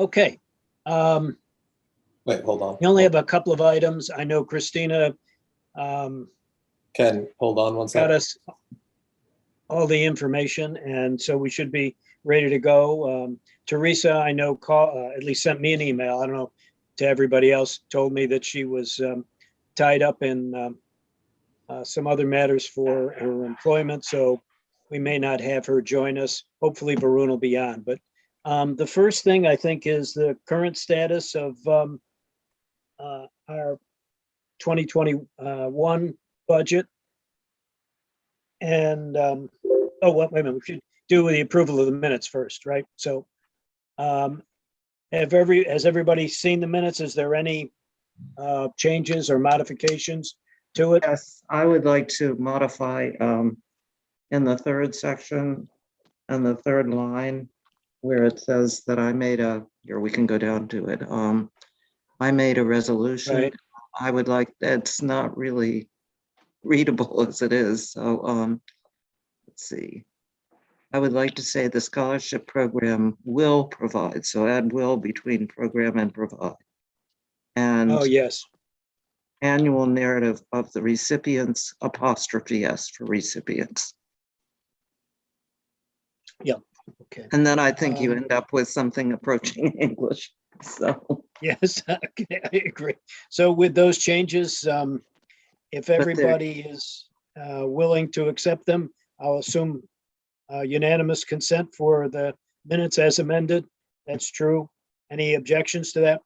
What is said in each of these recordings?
Okay. Wait, hold on. We only have a couple of items. I know Christina Ken, hold on one got second. us all the information, and so we should be ready to go. Teresa, I know, at least sent me an email. I don't know to everybody else, told me that she was tied up in some other matters for her employment, so we may not have her join us. Hopefully Varun will be on. But the first thing I think is the current status of our 2021 budget. And wait a minute, we should do the approval of the minutes first, right? So has everybody seen the minutes? Is there any changes or modifications to it? Yes, I would like to modify in the third section and the third line where it says that I made here we can go down to it. I made a resolution. Right. I would like, that's not really readable as it is. So let's see. I would like to say the scholarship program will provide, so add will between program and provide. And Oh, yes. annual narrative of the recipients, apostrophe S for recipients. Yeah. Okay. And then I think you end up with something approaching English. So yes, okay, I agree. So with those changes, if everybody is willing to accept them, I'll assume unanimous consent for the minutes as amended. That's true. Any objections to that?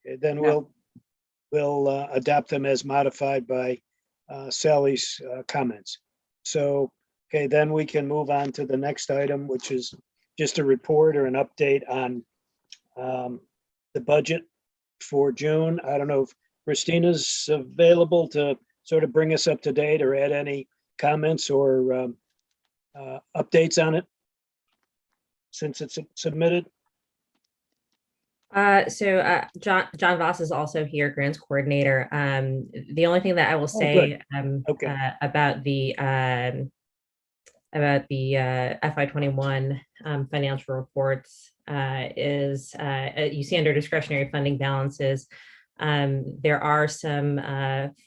Okay, then No. we'll adopt them as modified by Sally's comments. So, okay, then we can move on to the next item, which is just a report or an update on the budget for June. I don't know if Christina's available to sort of bring us up to date or add any comments or updates on it since it's submitted. John Voss is also here, grants coordinator. The only thing that I will say Okay. about the FY21 financial reports is you see under discretionary funding balances, there are some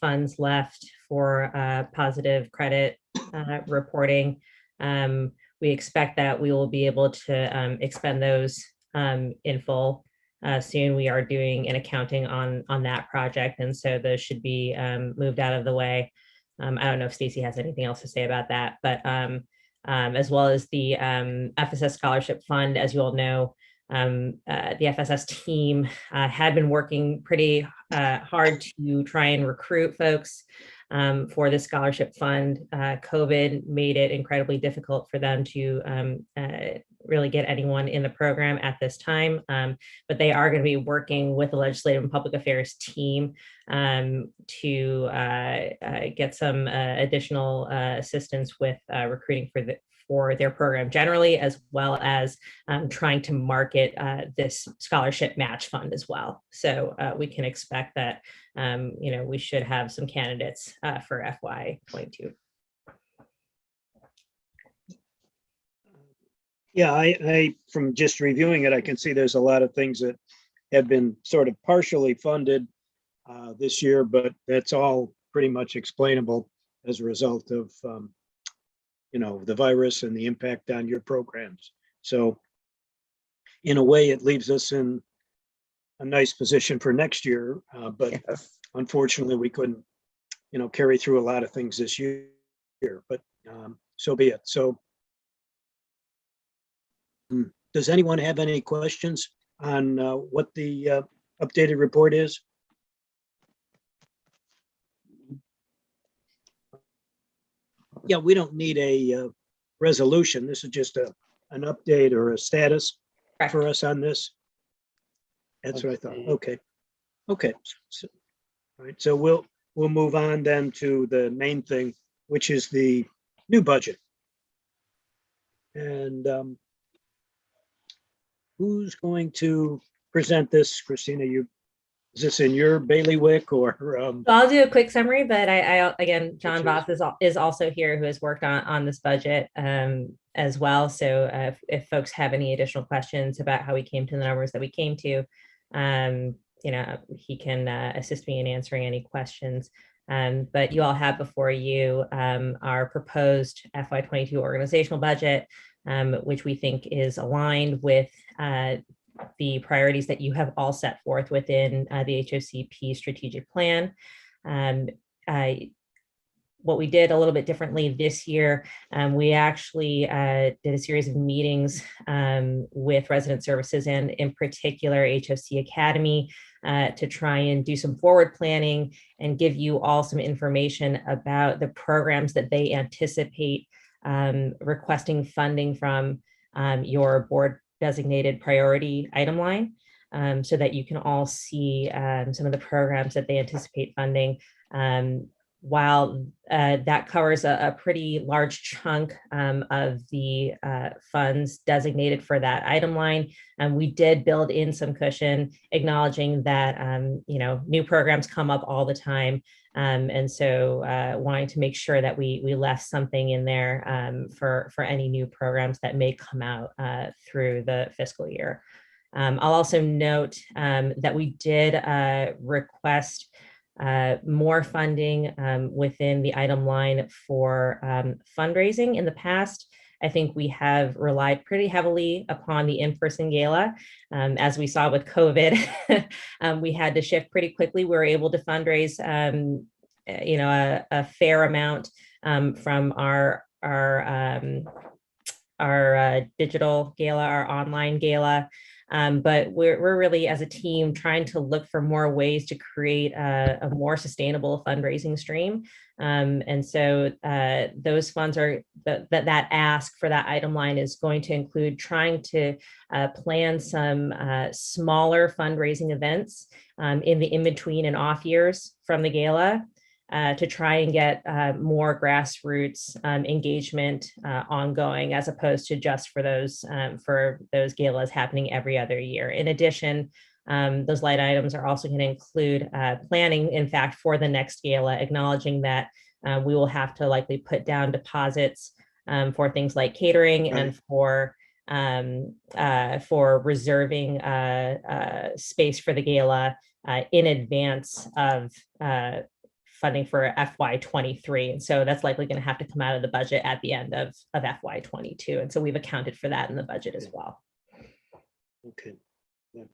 funds left for positive credit reporting. We expect that we will be able to expend those in full soon. We are doing an accounting on that project, and so those should be moved out of the way. I don't know if Stacy has anything else to say about that, but as well as the FSS Scholarship Fund, as you all know, the FSS team had been working pretty hard to try and recruit folks for the scholarship fund. COVID made it incredibly difficult for them to really get anyone in the program at this time, but they are going to be working with the Legislative and Public Affairs team to get some additional assistance with recruiting for their program generally, as well as trying to market this scholarship match fund as well. So we can expect that we should have some candidates for FY22. Yeah, I from just reviewing it, I can see there's a lot of things that have been sort of partially funded this year, but that's all pretty much explainable as a result of the virus and the impact on your programs. So in a way, it leaves us in a nice position for next year, but yes. Unfortunately, we couldn't, carry through a lot of things this year, but so be it. So does anyone have any questions on what the updated report is? Yeah, we don't need a resolution. This is just an update or a status for us on this. That's what I thought. Okay. So, all right. So we'll move on then to the main thing, which is the new budget. And who's going to present this? Christina, you Is this in your bailiwick or, So I'll do a quick summary, but I again, John Which Voss is also here, who has worked on this budget as well. So if folks have any additional questions about how we came to the numbers that we came to, he can assist me in answering any questions. But you all have before you our proposed FY22 organizational budget, which we think is aligned with the priorities that you have all set forth within the HOCP strategic plan. What we did a little bit differently this year, we actually did a series of meetings with resident services and in particular HOC Academy to try and do some forward planning and give you all some information about the programs that they anticipate requesting funding from your board designated priority item line, so that you can all see some of the programs that they anticipate funding. While that covers a pretty large chunk of the funds designated for that item line, we did build in some cushion, acknowledging that new programs come up all the time, and so wanting to make sure that we left something in there for any new programs that may come out through the fiscal year. I'll also note that we did request more funding within the item line for fundraising. In the past, I think we have relied pretty heavily upon the in-person gala. As we saw with COVID, we had to shift pretty quickly. We were able to fundraise, a fair amount from our digital gala, our online gala. But we're really, as a team, trying to look for more ways to create a more sustainable fundraising stream. And so those funds are that ask for that item line is going to include trying to plan some smaller fundraising events in the in-between and off years from the gala, to try and get more grassroots engagement ongoing, as opposed to just for those galas happening every other year. In addition, those light items are also going to include planning, in fact, for the next gala, acknowledging that we will have to likely put down deposits for things like catering, right, and for reserving space for the gala in advance of funding for FY23. And so that's likely going to have to come out of the budget at the end of FY22. And so we've accounted for that in the budget as well. Okay. Yeah.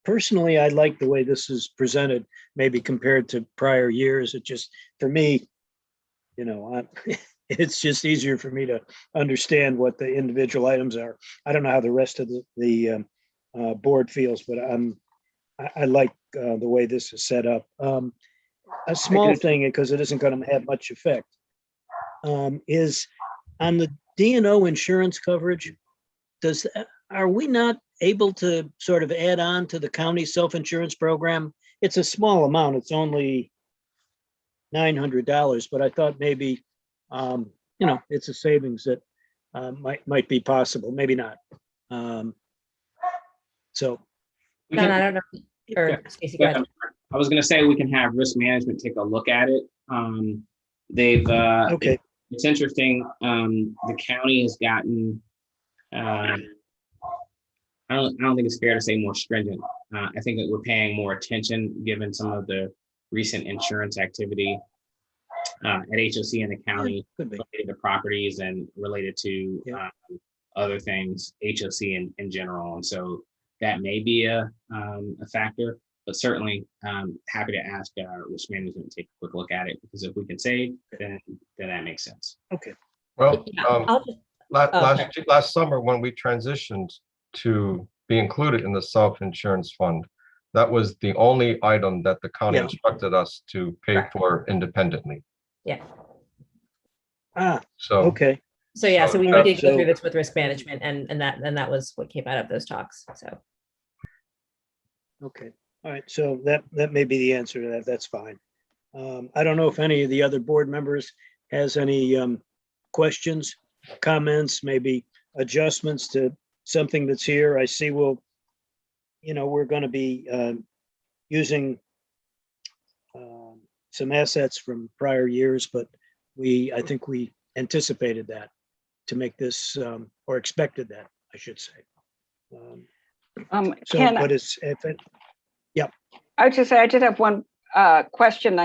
Personally, I like the way this is presented, maybe compared to prior years. It just, for me, it's just easier for me to understand what the individual items are. I don't know how the rest of the board feels, but I like the way this is set up. A small thing, because it isn't going to have much effect, is on the D&O insurance coverage. Are we not able to sort of add on to the county self-insurance program? It's a small amount. It's only $900, but I thought maybe, it's a savings that might be possible. Maybe not. So. John, I don't know. Or Stacey, go ahead. I was going to say we can have risk management take a look at it. Okay. It's interesting. The county has gotten. I don't think it's fair to say more stringent. I think that we're paying more attention given some of the recent insurance activity at HOC and the county related to properties and related to other things, HOC in general, and so that may be a factor. But certainly happy to ask risk management to take a quick look at it, because if we can save, then that makes sense. Okay. Well, last summer when we transitioned to be included in the self-insurance fund, that was the only item that the county instructed us to pay for independently. Yeah. So okay. So yeah, so we did go through this with risk management, and that was what came out of those talks. So. Okay. All right, so that may be the answer to that. That's fine. I don't know if any of the other board members has any questions, comments, maybe adjustments to something that's here. I see we're going to be using some assets from prior years, but I think we anticipated that to make this, or expected that, I should say. So, Ken, but it's, if it, I would just say, I did have one question.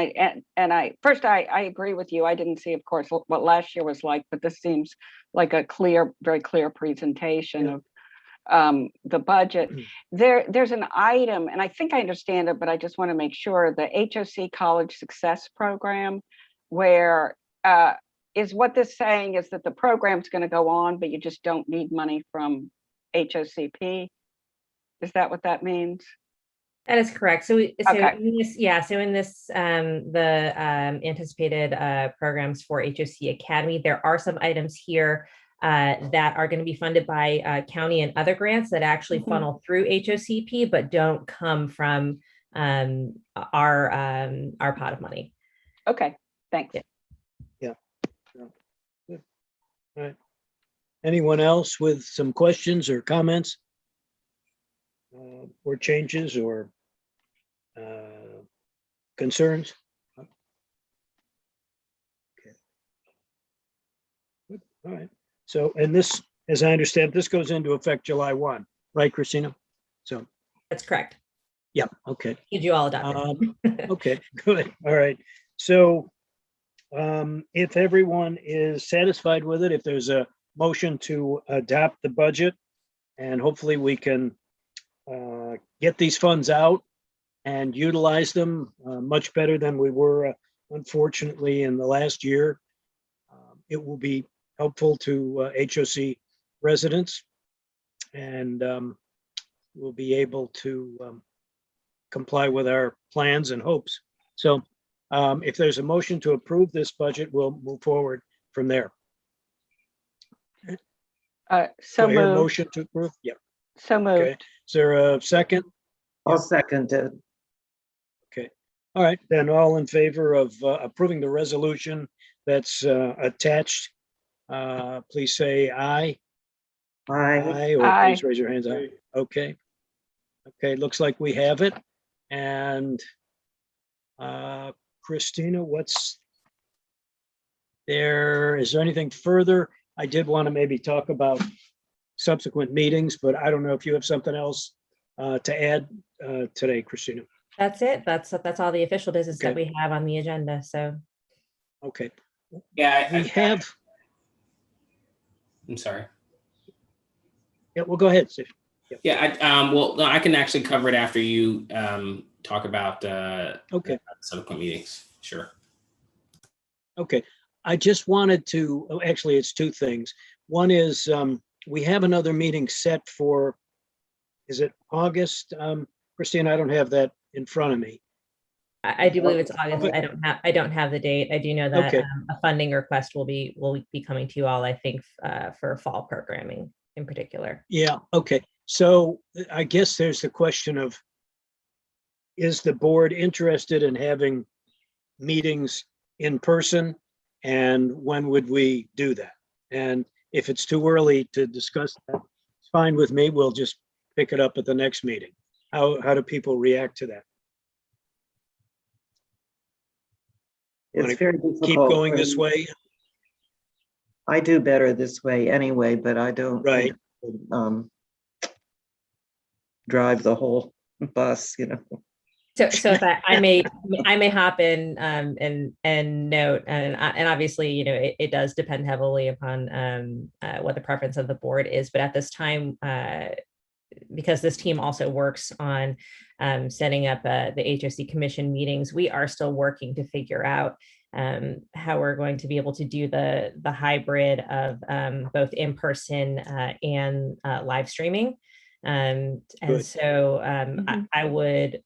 First, I agree with you. I didn't see, of course, what last year was like, but this seems like a very clear presentation of the budget. There's an item, and I think I understand it, but I just want to make sure, the HOC College Success Program, where is what this saying is that the program's going to go on, but you just don't need money from HOCP? Is that what that means? That is correct. So, Okay. So in this, the anticipated programs for HOC Academy, there are some items here that are going to be funded by county and other grants that actually funnel through HOCP, but don't come from our pot of money. Okay, thanks. Yeah. Good. All right. Anyone else with some questions or comments? Or changes or concerns? Okay. Good. All right. So, and this, as I understand, this goes into effect July 1, right, Christina? So, That's correct. yeah, okay. Did you all adopt it? Okay, good. All right. So, if everyone is satisfied with it, if there's a motion to adopt the budget, and hopefully we can get these funds out and utilize them much better than we were, unfortunately, in the last year. It will be helpful to HOC residents, and we'll be able to comply with our plans and hopes. So if there's a motion to approve this budget, we'll move forward from there. So Do I hear a moved. motion to approve? Yeah. So moved. Okay. Is there a second? I'll second it. Okay. All right. Then all in favor of approving the resolution that's attached, please say aye. Aye. Or Aye. please raise your hands. Aye. Okay. Okay, looks like we have it. And Christina, is there anything further? I did want to maybe talk about subsequent meetings, but I don't know if you have something else to add today, Christina. That's it. That's all the official business that Okay. we have on the agenda. So, Okay, Yeah, we have, I'm sorry. yeah, well, go ahead, Steve. Yeah, well, no, I can actually cover it after you talk about Okay, subsequent meetings. Sure. okay. I just wanted to, actually, it's two things. One is we have another meeting set for, is it August? Christine, I don't have that in front of me. I do believe it's August. I don't have the date. I do know that Okay. a funding request will be coming to you all, I think, for fall programming in particular. Yeah, okay. So I guess there's the question of, is the board interested in having meetings in person? And when would we do that? And if it's too early to discuss that, it's fine with me. We'll just pick it up at the next meeting. How do people react to that? It's very difficult. Keep going for this me. way? I do better this way anyway, but I don't. Right. Drive the whole bus, So if I may hop in and note, and obviously, it does depend heavily upon what the preference of the board is. But at this time, because this team also works on setting up the HOC commission meetings, we are still working to figure out how we're going to be able to do the hybrid of both in person and live streaming. And Good. so I would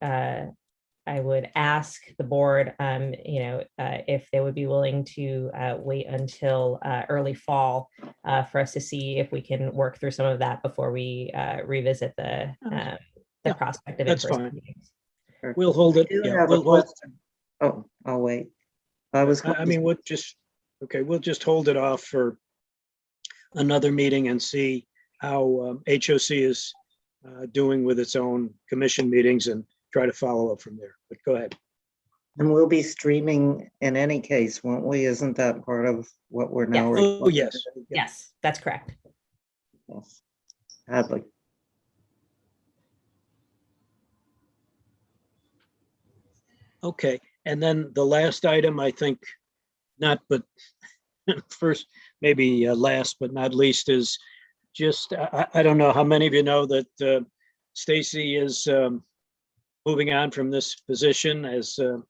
ask the board, if they would be willing to wait until early fall for us to see if we can work through some of that before we revisit the Yeah, prospect of that's in-person fine. meetings. We'll hold it. I do Yeah, have a we'll hold. question. Oh, I'll wait. I mean, we'll just hold it off for another meeting and see how HOC is doing with its own commission meetings, and try to follow up from there. But go ahead. And we'll be streaming in any case, won't we? Isn't that part of what we're now? Yes. Oh, yes. Yes, that's correct. Yes. Hadley. Okay, and then the last item, I think, not but first, maybe last but not least, is just, I don't know how many of you know that Stacy is moving on from this position as the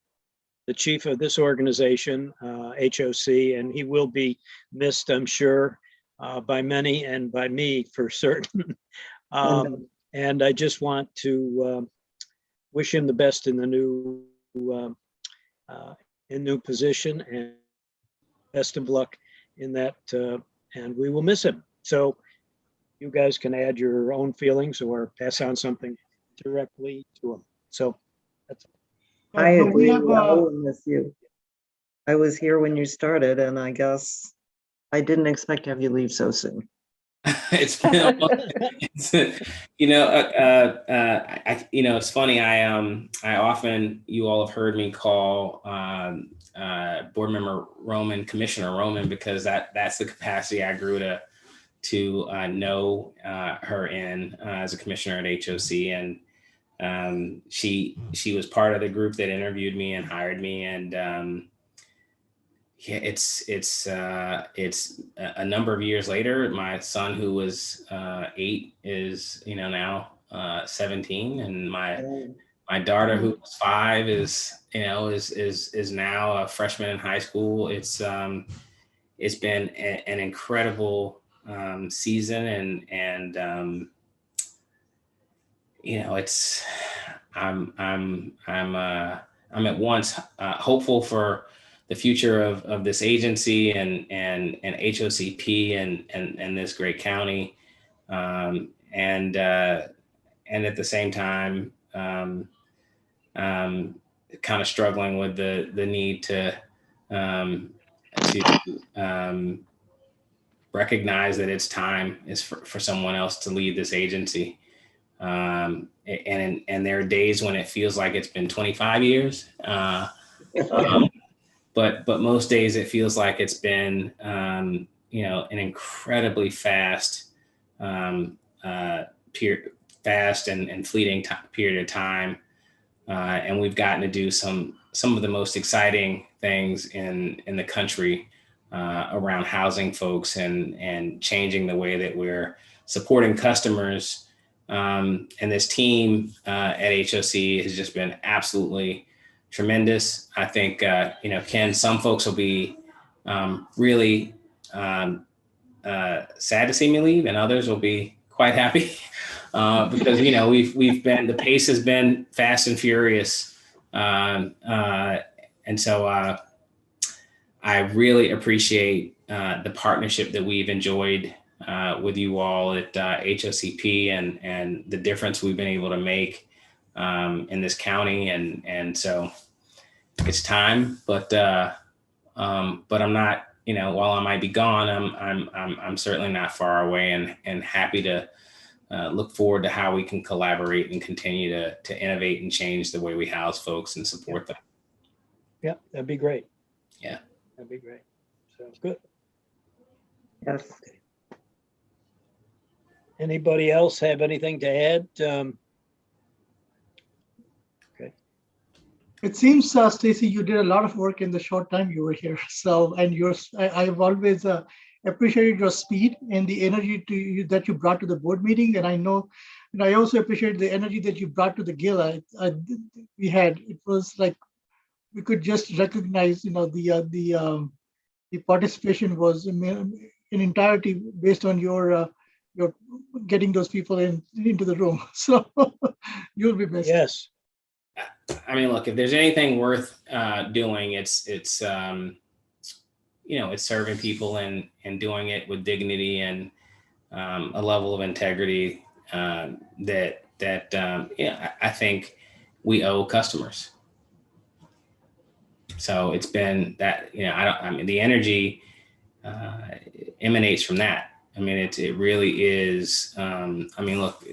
chief of this organization, HOC, and he will be missed, I'm sure, by many and by me for certain. And I just want to wish him the best in the new position, and best of luck in that. And we will miss him. So you guys can add your own feelings or pass on something directly to him. So that's. I So we agree. have, I will miss you. I was here when you started, and I guess I didn't expect to have you leave so soon. It's been it's, it's funny. I often, you all have heard me call board member Roman Commissioner Roman, because that's the capacity I grew to know her in as a commissioner at HOC, and she was part of the group that interviewed me and hired me, and yeah, it's a number of years later. My son, who was 8, is now 17, and my daughter, who was 5, is now a freshman in high school. It's been an incredible season, and it's I'm at once hopeful for the future of this agency and HOCP and this great county, and at the same time kind of struggling with the need to recognize that it's time is for someone else to lead this agency. And there are days when it feels like it's been 25 years. But most days it feels like it's been, an incredibly fast and fleeting period of time. And we've gotten to do some of the most exciting things in the country around housing folks and changing the way that we're supporting customers. And this team at HOC has just been absolutely tremendous. I think, Ken, some folks will be really sad to see me leave, and others will be quite happy because, we've been, the pace has been fast and furious. And so I really appreciate the partnership that we've enjoyed with you all at HOCP and the difference we've been able to make in this county, and so it's time. But I'm not, while I might be gone, I'm certainly not far away, and happy to look forward to how we can collaborate and continue to innovate and change the way we house folks and support them. Yeah, that'd be great. Yeah, that'd be great. So good. Yes. Anybody else have anything to add? Okay. It seems, Stacy, you did a lot of work in the short time you were here. So, and I've always appreciated your speed and the energy that you brought to the board meeting. And I know, and I also appreciate the energy that you brought to the gala. It was like we could just recognize, the participation was in entirety based on your getting those people into the room. So you'll be missed. Yes. I mean, look, if there's anything worth doing, it's serving people and doing it with dignity and a level of integrity that I think we owe customers. So it's been that, the energy emanates from that. I mean, it really is. Look,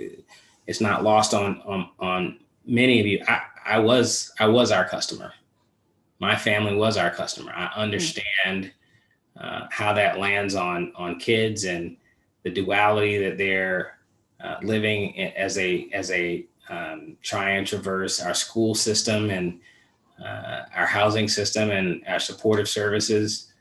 it's not lost on many of you, I was our customer. My family was our customer. I understand how that lands on kids and the duality that they're living as a try and traverse our school system and our housing system and our supportive services.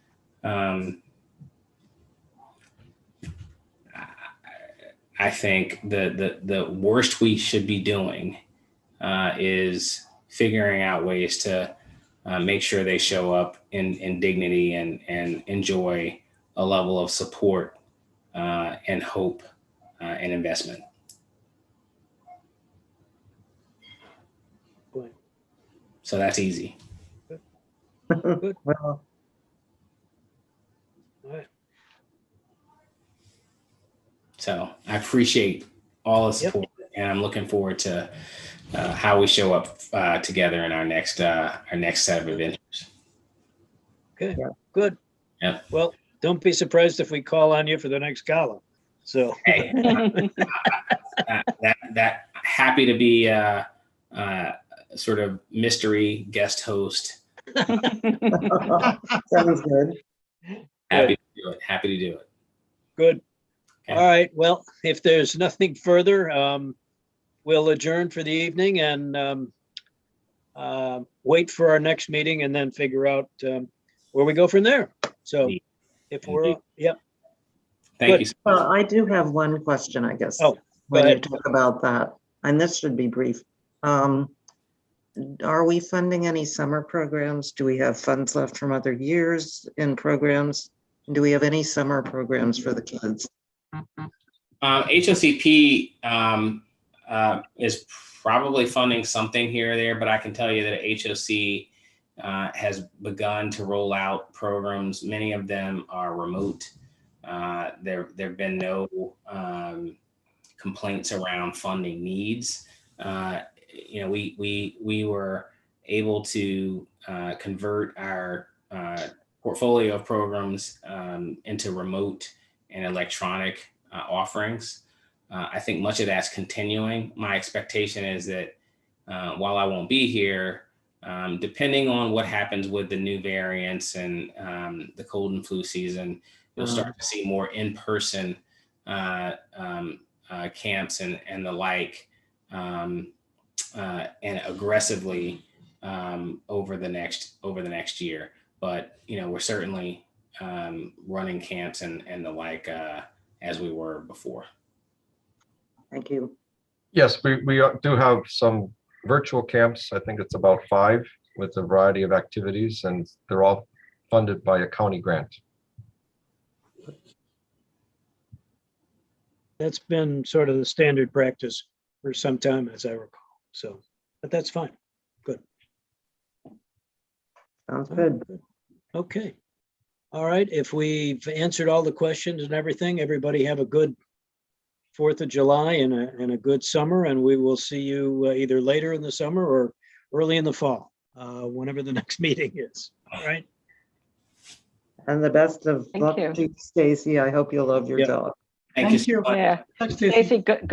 I think the worst we should be doing is figuring out ways to make sure they show up in dignity and enjoy a level of support and hope and investment. Good. So that's easy. Well, All right. So I appreciate all the Yep. support, and I'm looking forward to how we show up together in our next set of adventures. Okay, Yeah. good. Yeah. Well, don't be surprised if we call on you for the next gala. So, Hey, that happy to be sort of mystery guest host. sounds good. Happy to do it. Happy to do it. good. Okay. All right. Well, if there's nothing further, we'll adjourn for the evening and wait for our next meeting and then figure out where we go from there. So if we're, yep. Thank Good. you. So Well, much. I do have one question, I guess. Oh, When you ahead. talk about that, and this should be brief. Are we funding any summer programs? Do we have funds left from other years in programs? Do we have any summer programs for the kids? HOCP is probably funding something here or there, but I can tell you that HOC has begun to roll out programs. Many of them are remote. There have been no complaints around funding needs. We were able to convert our portfolio of programs into remote and electronic offerings. I think much of that's continuing. My expectation is that while I won't be here, depending on what happens with the new variants and the cold and flu season, you'll start to see more in-person camps and the like, and aggressively over the next year. But we're certainly running camps and the like as we were before. Thank you. Yes, we do have some virtual camps. I think it's about 5 with a variety of activities, and they're all funded by a county grant. That's been sort of the standard practice for some time, as I recall. So, but that's fine. Good. Sounds All right, good. Okay. All right. If we've answered all the questions and everything, everybody have a good 4th of July and a good summer. And we will see you either later in the summer or early in the fall, whenever the next meeting is. All right. And the best of Thank luck you. to you, Stacy. I hope you love your Yep. job. Thank you Thank so you. much. Yeah, Thanks, Stacy. Stacy, good